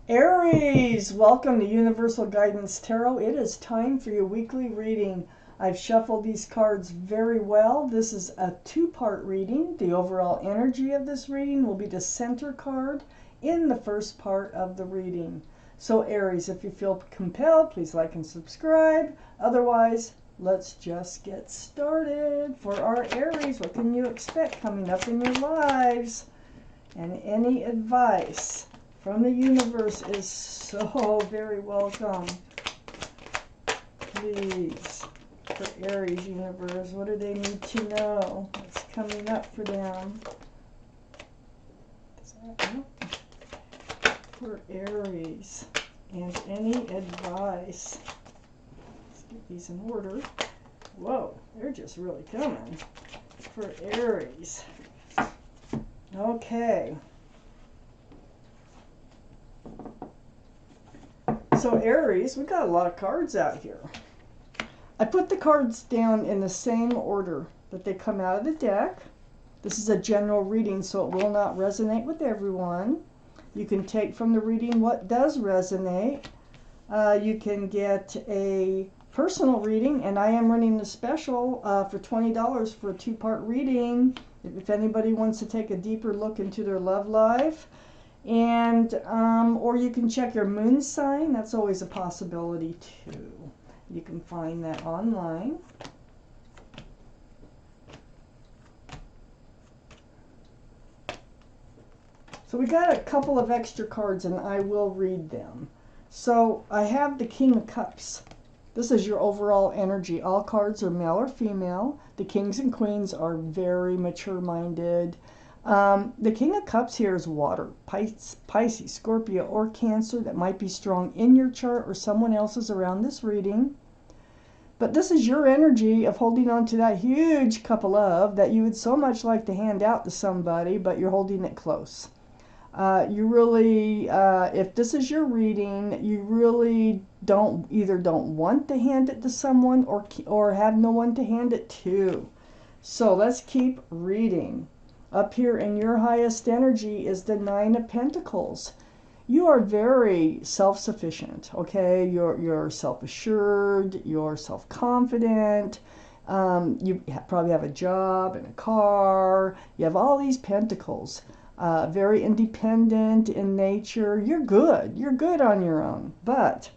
Aries, welcome to Universal Guidance Tarot. It is time for your weekly reading. I've shuffled these cards very well. This is a two-part reading. The overall energy of this reading will be the center card in the first part of the reading. So Aries, if you feel compelled, please like and subscribe. Otherwise, let's just get started. For our Aries, what can you expect coming up in your lives? And any advice from the universe is so very welcome. Please, for Aries universe, what do they need to know? What's coming up for them? For Aries, and any advice. Let's get these in order. Whoa, they're just really coming. For Aries. Okay. So Aries, we got a lot of cards out here. I put the cards down in the same order that they come out of the deck. This is a general reading, so it will not resonate with everyone. You can take from the reading what does resonate. You can get a personal reading, and I am running a special for $20 for a two-part reading. If anybody wants to take a deeper look into their love life. And or you can check your moon sign. That's always a possibility too. You can find that online. So we got a couple of extra cards and I will read them. So I have the King of Cups. This is your overall energy. All cards are male or female. The kings and queens are very mature-minded. The King of Cups here is water, Pisces, Scorpio, or Cancer. That might be strong in your chart or someone else's around this reading. But this is your energy of holding on to that huge cup of love that you would so much like to hand out to somebody, but you're holding it close. You really, if this is your reading, you really don't want to hand it to someone or have no one to hand it to. So let's keep reading. Up here in your highest energy is the Nine of Pentacles. You are very self-sufficient, okay? You're self-assured, you're self-confident. You probably have a job and a car. You have all these pentacles. Very independent in nature. You're good. You're good on your own. But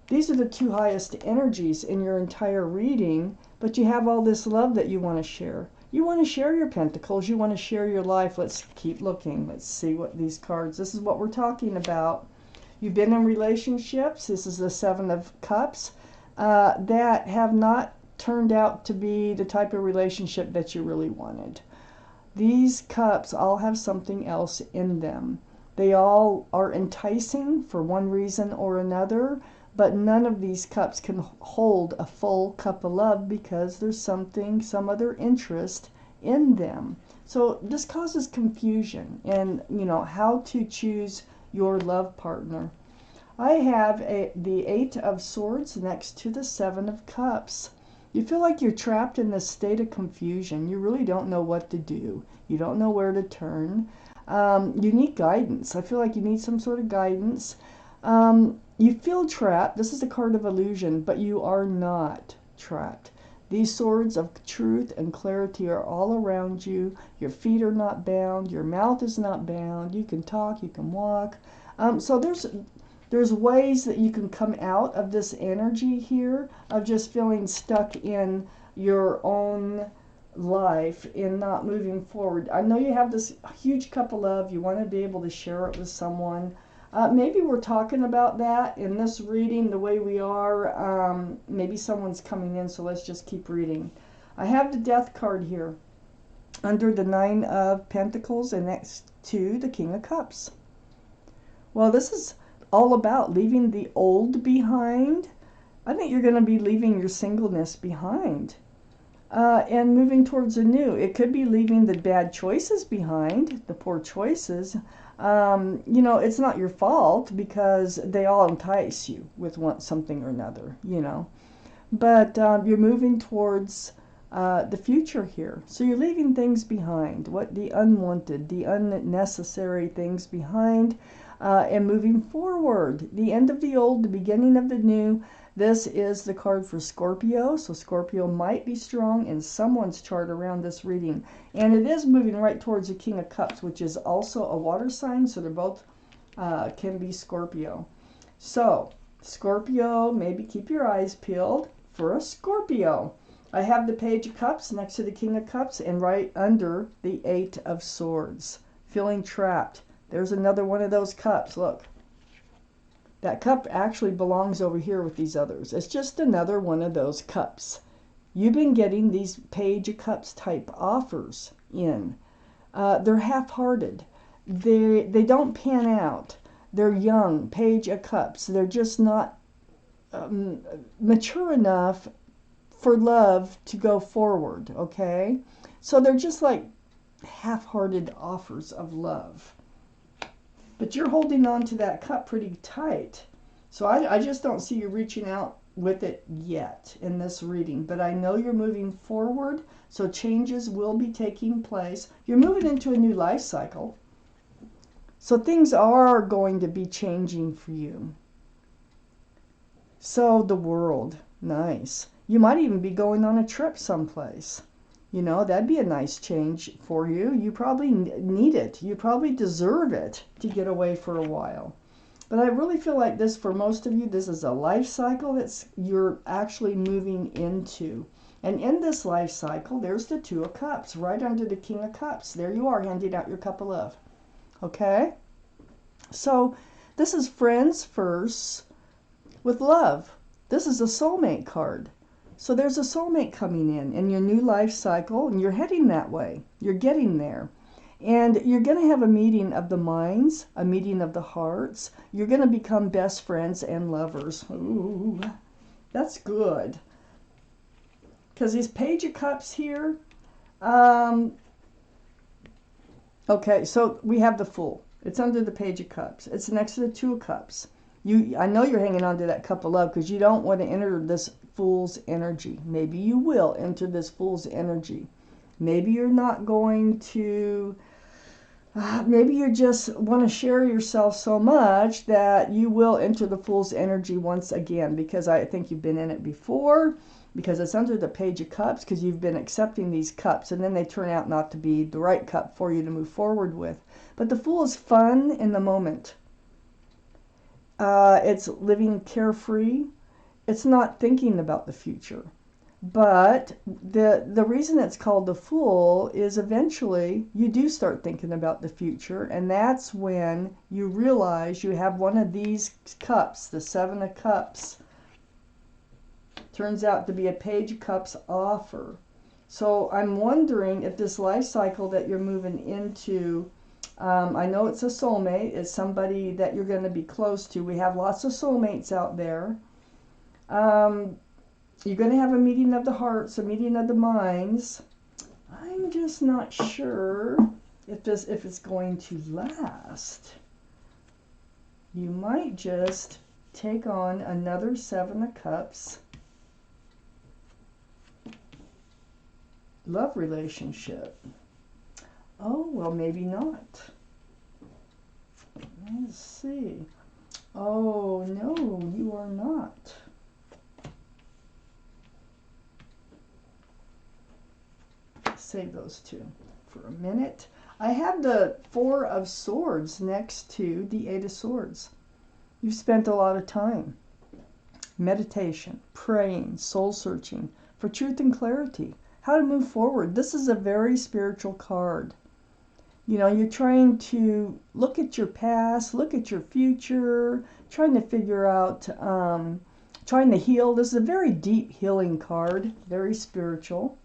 these are the two highest energies in your entire reading, but you have all this love that you want to share. You want to share your pentacles. You want to share your life. Let's keep looking. Let's see what these cards, this is what we're talking about. You've been in relationships. This is the Seven of Cups that have not turned out to be the type of relationship that you really wanted. These cups all have something else in them. They all are enticing for one reason or another, but none of these cups can hold a full cup of love because there's some other interest in them. So this causes confusion in, how to choose your love partner. I have the Eight of Swords next to the Seven of Cups. You feel like you're trapped in this state of confusion. You really don't know what to do. You don't know where to turn. You need guidance. I feel like you need some sort of guidance. You feel trapped. This is a card of illusion, but you are not trapped. These swords of truth and clarity are all around you. Your feet are not bound. Your mouth is not bound. You can talk. You can walk. So there's ways that you can come out of this energy here of just feeling stuck in your own life and not moving forward. I know you have this huge cup of love. You want to be able to share it with someone. Maybe we're talking about that in this reading the way we are. Maybe someone's coming in, so let's just keep reading. I have the Death card here under the Nine of Pentacles and next to the King of Cups. Well, this is all about leaving the old behind. I think you're going to be leaving your singleness behind and moving towards a new. It could be leaving the bad choices behind, the poor choices. It's not your fault because they all entice you with something or another, But you're moving towards the future here. So you're leaving things behind, what the unwanted, the unnecessary things behind, and moving forward. The end of the old, the beginning of the new. This is the card for Scorpio, so Scorpio might be strong in someone's chart around this reading. And it is moving right towards the King of Cups, which is also a water sign, so they're both can be Scorpio. So, Scorpio, maybe keep your eyes peeled for a Scorpio. I have the Page of Cups next to the King of Cups and right under the Eight of Swords. Feeling trapped. There's another one of those cups, look. That cup actually belongs over here with these others. It's just another one of those cups. You've been getting these Page of Cups type offers in. They're half-hearted. They don't pan out. They're young, Page of Cups. They're just not mature enough for love to go forward, okay? So they're just like half-hearted offers of love. But you're holding on to that cup pretty tight. So I just don't see you reaching out with it yet in this reading. But I know you're moving forward, so changes will be taking place. You're moving into a new life cycle. So things are going to be changing for you. So the world, nice. You might even be going on a trip someplace. You know, that'd be a nice change for you. You probably need it. You probably deserve it to get away for a while. But I really feel like this, for most of you, this is a life cycle that you're actually moving into. And in this life cycle, there's the Two of Cups right under the King of Cups. There you are, handing out your cup of love. Okay? So this is friends first with love. This is a soulmate card. So there's a soulmate coming in your new life cycle, and you're heading that way. You're getting there. And you're going to have a meeting of the minds, a meeting of the hearts. You're going to become best friends and lovers. Ooh, that's good. Because these Page of Cups here, okay, so we have the Fool. It's under the Page of Cups. It's next to the Two of Cups. I know you're hanging on to that cup of love because you don't want to enter this Fool's energy. Maybe you will enter this Fool's energy. Maybe you're not going to, maybe you just want to share yourself so much that you will enter the Fool's energy once again, because I think you've been in it before, because it's under the Page of Cups, because you've been accepting these cups, and then they turn out not to be the right cup for you to move forward with. But the Fool is fun in the moment. It's living carefree. It's not thinking about the future. But the reason it's called the Fool is eventually you do start thinking about the future, and that's when you realize you have one of these cups, the Seven of Cups. Turns out to be a Page of Cups offer. So I'm wondering if this life cycle that you're moving into, I know it's a soulmate, it's somebody that you're going to be close to. We have lots of soulmates out there. You're going to have a meeting of the hearts, a meeting of the minds. I'm just not sure if it's going to last. You might just take on another Seven of Cups love relationship. Oh, well, maybe not. Let's see. Oh, no, you are not. Save those two for a minute. I have the Four of Swords next to the Eight of Swords. You've spent a lot of time. Meditation, praying, soul searching for truth and clarity. How to move forward. This is a very spiritual card. You know, you're trying to look at your past, look at your future, trying to figure out, trying to heal. This is a very deep healing card, very spiritual.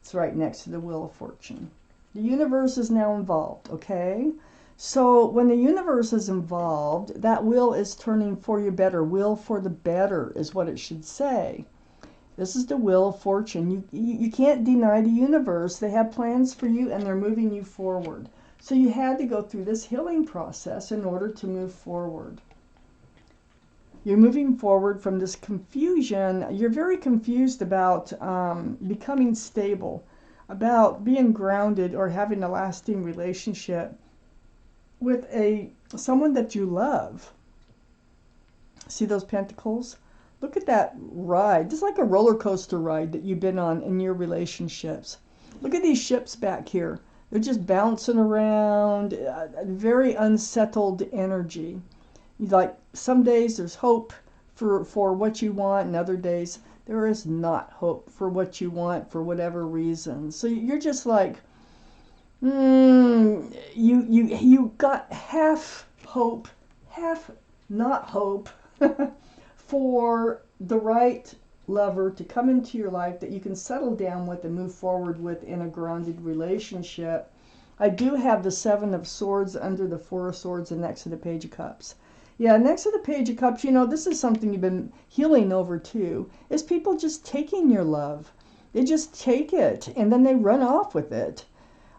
It's right next to the Wheel of Fortune. The universe is now involved, okay? So when the universe is involved, that wheel is turning for your better. Will for the better is what it should say. This is the Wheel of Fortune. You can't deny the universe. They have plans for you, and they're moving you forward. So you had to go through this healing process in order to move forward. You're moving forward from this confusion. You're very confused about becoming stable, about being grounded or having a lasting relationship with someone that you love. See those pentacles? Look at that ride. It's like a roller coaster ride that you've been on in your relationships. Look at these ships back here. They're just bouncing around, very unsettled energy. Like some days there's hope for what you want, and other days there is not hope for what you want for whatever reason. So you're just like, you got half hope, half not hope for the right lover to come into your life that you can settle down with and move forward with in a grounded relationship. I do have the Seven of Swords under the Four of Swords and next to the Page of Cups. Yeah, next to the Page of Cups, you know, this is something you've been healing over too, is people just taking your love. They just take it and then they run off with it.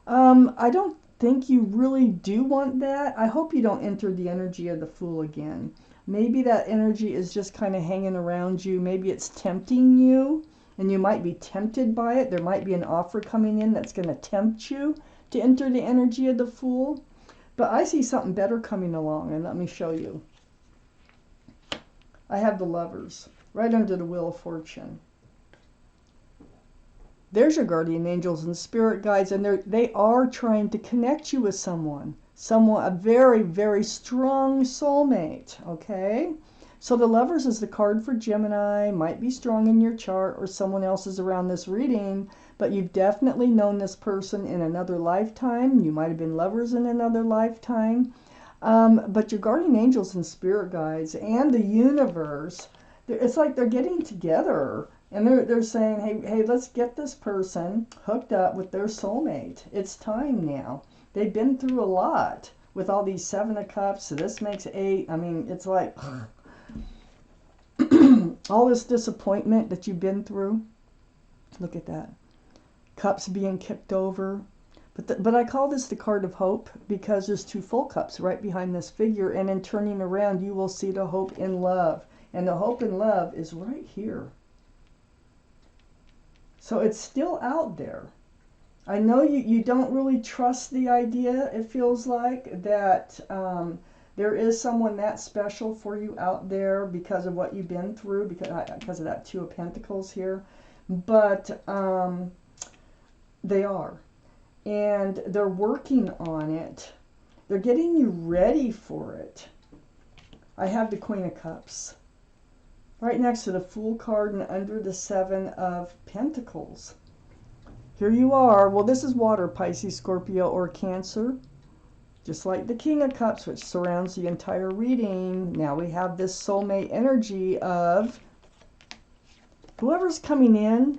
I don't think you really do want that. I hope you don't enter the energy of the Fool again. Maybe that energy is just kind of hanging around you. Maybe it's tempting you and you might be tempted by it. There might be an offer coming in that's going to tempt you to enter the energy of the Fool. But I see something better coming along, and let me show you. I have the Lovers right under the Wheel of Fortune. There's your guardian angels and spirit guides, and they are trying to connect you with someone, a very, very strong soulmate, okay? So the Lovers is the card for Gemini, might be strong in your chart, or someone else is around this reading, but you've definitely known this person in another lifetime. You might have been lovers in another lifetime. But your guardian angels and spirit guides and the universe, it's like they're getting together. And they're saying, hey, let's get this person hooked up with their soulmate. It's time now. They've been through a lot with all these Seven of Cups. So this makes 8. I mean, it's like all this disappointment that you've been through. Look at that. Cups being kicked over. But I call this the card of hope because there's 2 full cups right behind this figure. And in turning around, you will see the hope in love. And the hope in love is right here. So it's still out there. I know you don't really trust the idea, it feels like, that there is someone that special for you out there because of what you've been through, because of that 2 of Pentacles here. But they are. And they're working on it. They're getting you ready for it. I have the Queen of Cups right next to the Fool card and under the 7 of Pentacles. Here you are. Well, this is water, Pisces, Scorpio, or Cancer. Just like the King of Cups, which surrounds the entire reading. Now we have this soulmate energy of whoever's coming in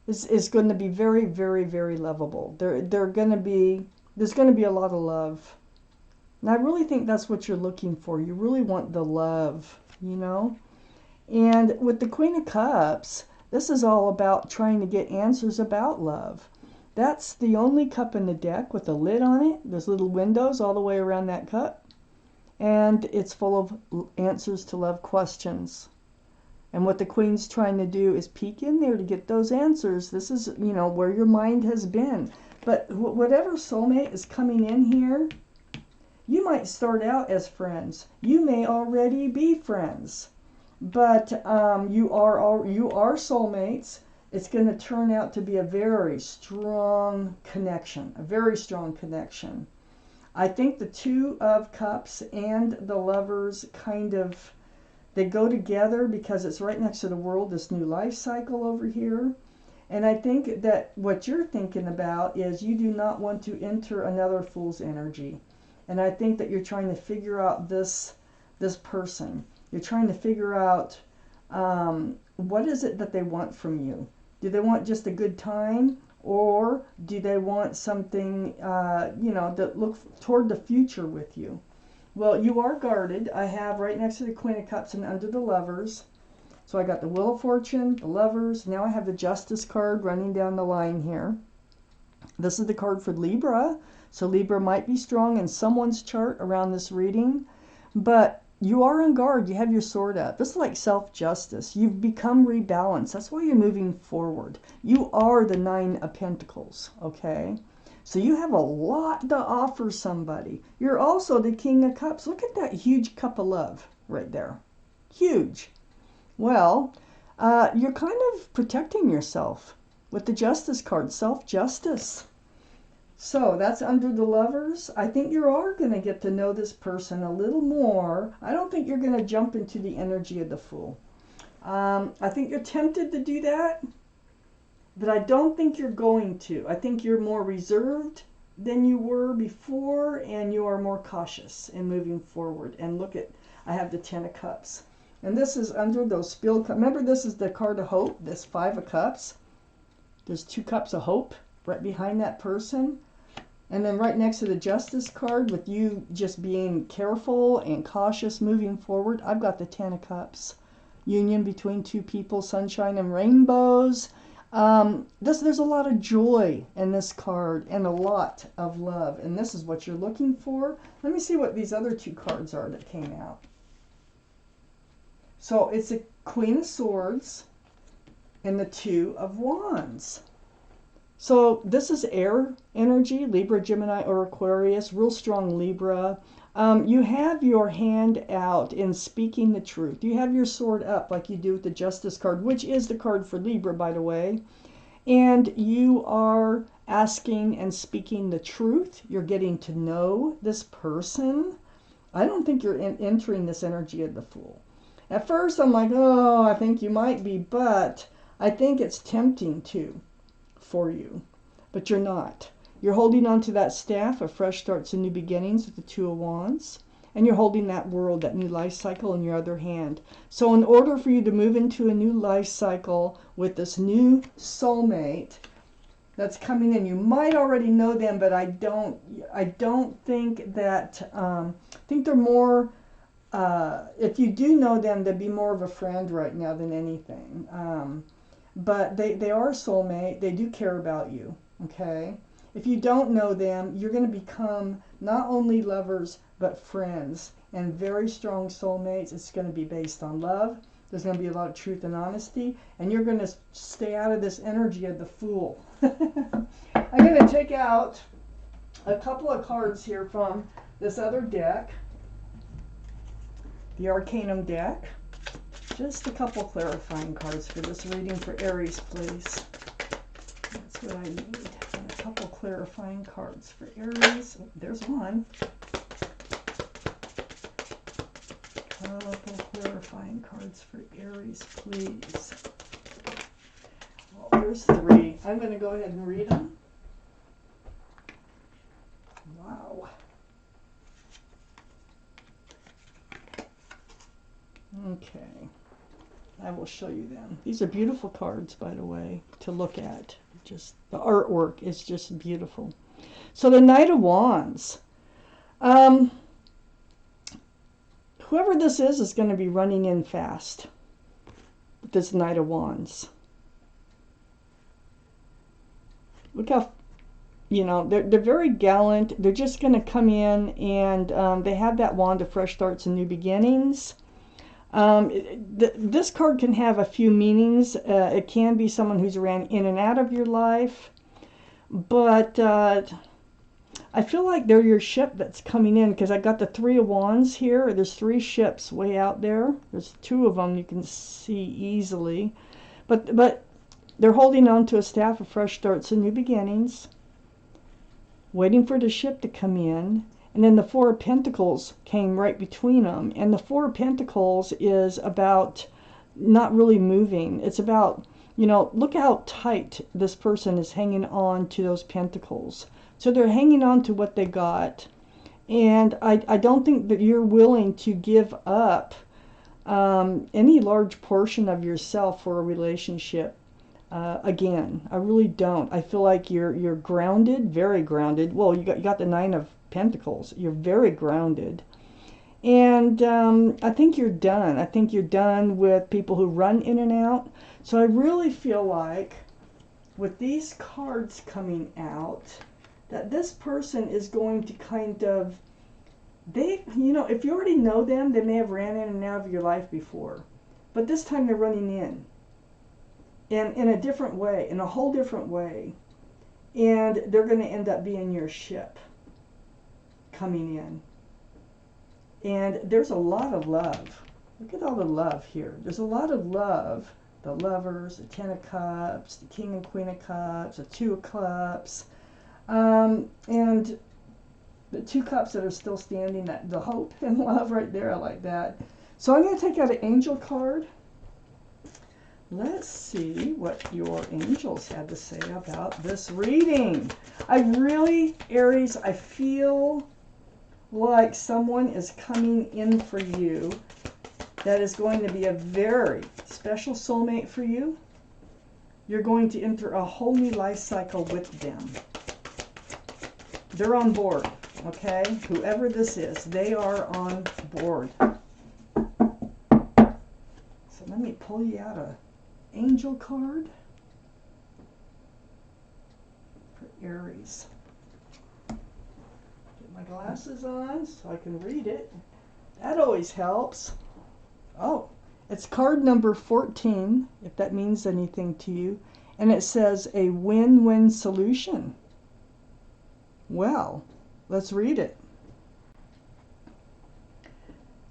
is going to be very, very, very lovable. There's going to be a lot of love. And I really think that's what you're looking for. You really want the love, you know? And with the Queen of Cups, this is all about trying to get answers about love. That's the only cup in the deck with a lid on it. There's little windows all the way around that cup. And it's full of answers to love questions. And what the Queen's trying to do is peek in there to get those answers. This is, you know, where your mind has been. But whatever soulmate is coming in here, you might start out as friends. You may already be friends. But you are soulmates. It's going to turn out to be a very strong connection. A very strong connection. I think the 2 of Cups and the Lovers kind of, they go together because it's right next to the World, this new life cycle over here. And I think that what you're thinking about is you do not want to enter another Fool's energy. And I think that you're trying to figure out this person. You're trying to figure out what is it that they want from you. Do they want just a good time? Or do they want something, you know, that looks toward the future with you? Well, you are guarded. I have right next to the Queen of Cups and under the Lovers. So I got the Wheel of Fortune, the Lovers. Now I have the Justice card running down the line here. This is the card for Libra. So Libra might be strong in someone's chart around this reading. But you are on guard. You have your sword up. This is like self-justice. You've become rebalanced. That's why you're moving forward. You are the Nine of Pentacles, okay? So you have a lot to offer somebody. You're also the King of Cups. Look at that huge cup of love right there. Huge. Well, you're kind of protecting yourself with the Justice card, self-justice. So that's under the Lovers. I think you are going to get to know this person a little more. I don't think you're going to jump into the energy of the Fool. I think you're tempted to do that, but I don't think you're going to. I think you're more reserved than you were before, and you are more cautious in moving forward. And look at, I have the Ten of Cups. And this is under those spilled cups. Remember, this is the card of hope, this Five of Cups. There's 2 cups of hope right behind that person. And then right next to the Justice card, with you just being careful and cautious moving forward, I've got the Ten of Cups. Union between 2 people, sunshine and rainbows. There's a lot of joy in this card and a lot of love. And this is what you're looking for. Let me see what these other 2 cards are that came out. So it's a Queen of Swords and the Two of Wands. So this is air energy, Libra, Gemini, or Aquarius, real strong Libra. You have your hand out in speaking the truth. You have your sword up like you do with the Justice card, which is the card for Libra, by the way. And you are asking and speaking the truth. You're getting to know this person. I don't think you're entering this energy of the Fool. At first, I'm like, oh, I think you might be, but I think it's tempting too for you, but you're not. You're holding on to that staff of fresh starts and new beginnings with the Two of Wands, and you're holding that world, that new life cycle in your other hand. So in order for you to move into a new life cycle with this new soulmate that's coming in, you might already know them, but I don't think that, I think they're more, if you do know them, they'd be more of a friend right now than anything. But they are a soulmate. They do care about you, okay? If you don't know them, you're going to become not only lovers, but friends and very strong soulmates. It's going to be based on love. There's going to be a lot of truth and honesty, and you're going to stay out of this energy of the Fool. I'm going to take out a couple of cards here from this other deck, the Arcanum deck. Just a couple clarifying cards for this reading for Aries, please. That's what I need. And a couple clarifying cards for Aries. Oh, there's one. Couple clarifying cards for Aries, please. Well, there's 3. I'm going to go ahead and read them. Wow. Okay. I will show you them. These are beautiful cards, by the way, to look at. Just the artwork is just beautiful. So the Knight of Wands. Whoever this is going to be running in fast with this Knight of Wands. Look how, you know, they're very gallant. They're just going to come in, and they have that wand of fresh starts and new beginnings. This card can have a few meanings. It can be someone who's ran in and out of your life, but I feel like they're your ship that's coming in, because I got the 3 of Wands here. There's 3 ships way out there. There's 2 of them you can see easily, but they're holding on to a staff of fresh starts and new beginnings, waiting for the ship to come in. And then the 4 of Pentacles came right between them. And the 4 of Pentacles is about not really moving. It's about, you know, look how tight this person is hanging on to those pentacles. So they're hanging on to what they got. And I don't think that you're willing to give up any large portion of yourself for a relationship. Again, I really don't. I feel like you're grounded, very grounded. Well, you got the 9 of Pentacles. You're very grounded, and I think you're done. I think you're done with people who run in and out. So I really feel like with these cards coming out, that this person is going to kind of if you already know them, they may have ran in and out of your life before. But this time they're running in. And in a different way, in a whole different way. And they're going to end up being your ship coming in. And there's a lot of love. Look at all the love here. There's a lot of love. The Lovers, the Ten of Cups, the King and Queen of Cups, the Two of Cups. And the Two Cups that are still standing, the hope and love right there. I like that. So I'm going to take out an angel card. Let's see what your angels had to say about this reading. Aries, I feel like someone is coming in for you that is going to be a very special soulmate for you. You're going to enter a whole new life cycle with them. They're on board, okay? Whoever this is, they are on board. So let me pull you out a angel card for Aries. Get my glasses on so I can read it. That always helps. Oh, it's card number 14, if that means anything to you. And it says a win-win solution. Well, let's read it.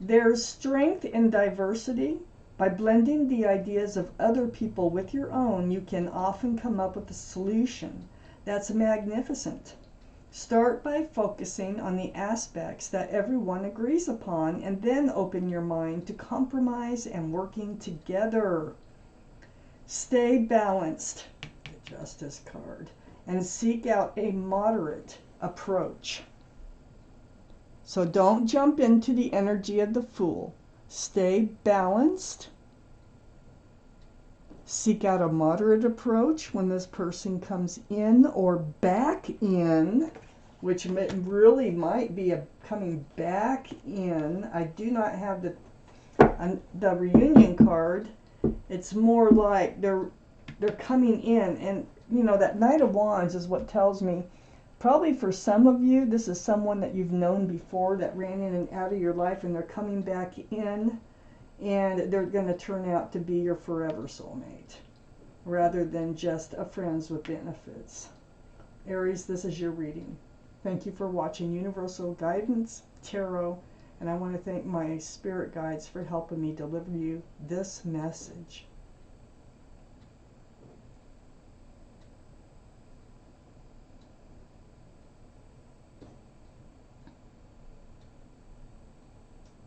There's strength in diversity. By blending the ideas of other people with your own, you can often come up with a solution that's magnificent. Start by focusing on the aspects that everyone agrees upon, and then open your mind to compromise and working together. Stay balanced, the Justice card, and seek out a moderate approach. So don't jump into the energy of the Fool. Stay balanced. Seek out a moderate approach when this person comes in or back in, which really might be coming back in. I do not have the reunion card. It's more like they're coming in, and that Knight of Wands is what tells me probably for some of you, this is someone that you've known before that ran in and out of your life, and they're coming back in, and they're going to turn out to be your forever soulmate rather than just a friends with benefits. Aries, this is your reading. Thank you for watching Universal Guidance Tarot, and I want to thank my spirit guides for helping me deliver you this message.